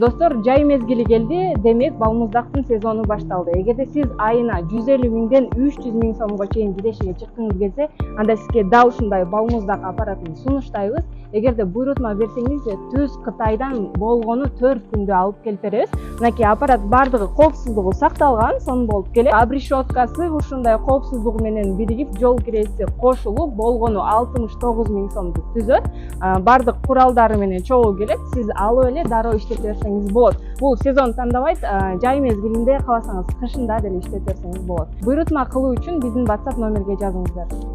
Достор, жай мезгили келди, демек балмуздактын сезону башталды. Эгерде сиз айына 150 миңден 300 миң сомго чейин кирешеге чыккыңыз келсе, анда сизге дал ушундай балмуздак аппаратын сунуштайбыз. Эгерде буйрутма берсеңиз, түз Кытайдан болгону 4 күндө алып келип беребиз. Мынакей аппарат бардыгы коопсуздугу сакталган, сонун болуп келет. Абрешоткасы ушундай коопсуздугу менен биригип, жол киреси кошулуп, болгону 69 миң сомду түзөт. Бардык куралдары менен чогуу келет. Сиз алып эле дароо иштете берсеңиз болот. Бул сезон тандабайт, жай мезгилинде кааласаңыз кышында деле иштете берсеңиз болот. Буйрутма кылуу үчүн биздин WhatsApp номерге жазыңыздар.